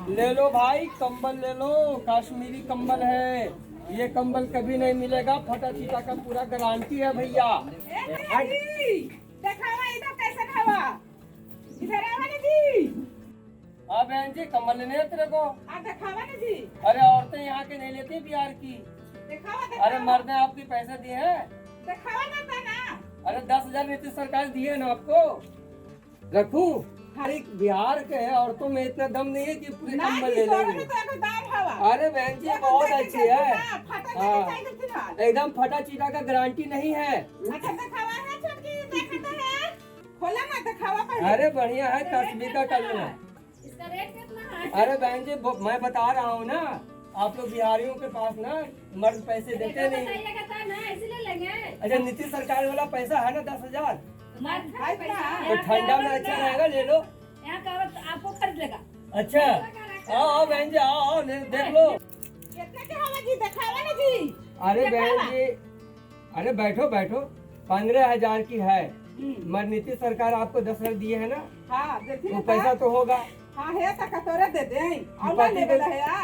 ले लो भाई, कंबल ले लो, कश्मीरी कंबल है। ये कंबल कभी नहीं मिलेगा, फटा चीटा का पूरा गारंटी है भैया। दिखावा इधर कैसे खावा, इधर आवा ना जी। हाँ बहन जी, कंबल लेने हैं तेरे को? दिखावा ना जी। अरे औरतें यहाँ के नहीं लेती बिहार की। दिखावा अरे मर्द ने आपके पैसे दिए हैं। दिखावा ना था ना। अरे 10,000 नीतीश सरकार दिए है ना आपको। रखूं? हमारी बिहार के औरतों में इतना दम नहीं है कि पूरे कंबल ले लेंगे। अरे बहन जी बहुत अच्छी है। हाँ एकदम फटा चीटा का गारंटी नहीं है। अरे बढ़िया है, कश्मीर का कलर है। इसका रेट कितना है? अरे बहन जी मैं बता रहा हूँ ना, आप लोग बिहारियों के पास ना मर्द पैसे देते नहीं। इसलिए लेंगे। अच्छा नीतीश सरकार वाला पैसा है ना 10,000, तो तो ठंडा में अच्छा रहेगा, ले लो। यहाँ का औरत आपको खरीद लेगा। अच्छा आओ आओ बहन जी, आओ आओ देख लो। अरे बहन जी, अरे बैठो बैठो, 15,000 की है। मगर नीतीश सरकार आपको 10,000 दिए है ना, तो पैसा तो होगा।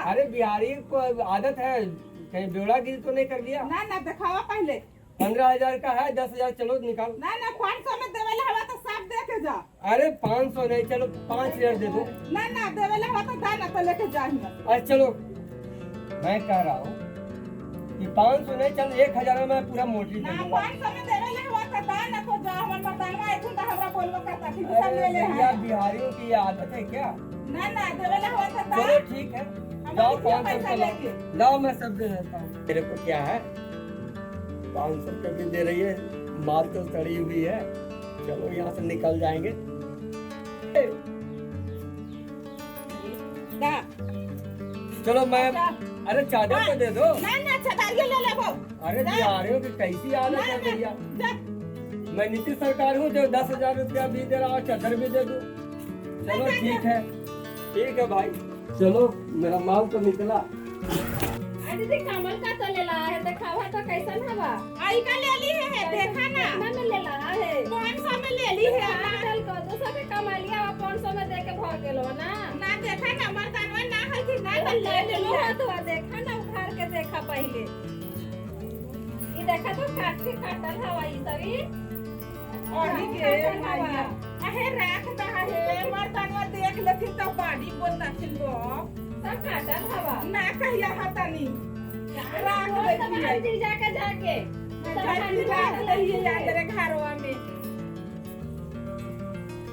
अरे बिहारी को आदत है, कहीं बेवड़ा गिरी तो नहीं कर लिया। ना दिखावा पहले 15,000 का है, 10,000 चलो निकाल। ना 500 में देवेला हवा तो साफ दे के जा। अरे 500 नहीं, चलो 5,000 दे दो। ना देवेला हवा तो दा ना तो लेके जा ही मत। अच्छा चलो, मैं कह रहा हूँ कि 500 नहीं, चल 1,000 में मैं पूरा मोटी दे ना दूंगा। 500 में देवेला हवा तो दा ना तो जा, हमर मर्दानवा एथुन तो हमरा बोलबो करता कि सब अरे ले ले भैया, है। बिहारियों की ये आदत है क्या? ना देवेला हवा तो दा। चलो ठीक है, जाओ 500 पैसा रुपये लेके। लाओ, मैं सब दे देता हूँ। तेरे को क्या है, 500 रुपये भी दे रही है, माल तो सड़ी हुई है। चलो यहाँ से निकल जाएंगे। दा। चलो मैं, अरे चादर तो दे दो। ना छतारिया ले ले वो। अरे बिहारियों की कैसी आदत है भैया। जा। मैं नीतीश सरकार हूँ जो 10,000 रुपया भी दे रहा हूँ, चादर भी दे दूँ। चलो ठीक है भाई, चलो मेरा माल तो निकला। दीदी कमल का तो ले रहा है, दिखावा तो कैसन हवा। आई का ले ली है, देखा ना। कितना में ले रहा है? 500 में ले ली है। चल को 200 के कमा लिया, 500 में दे के भाग गेलो ना। ना देखा ना, मर्दानवा ना है कि ना ले लो तो देखा ना, उखाड़ के देखा पहले। ये देखा तो काट के काटल हवा ई सभी। अही के माया अहे राख ता है, मर्दानवा देख लेथिन तो बाड़ी बोलता छिलबो। सब काटल हवा। ना कहिया हतानी राख बोल दे तो बाहर जी जाके राख दे याद रे घरवा में।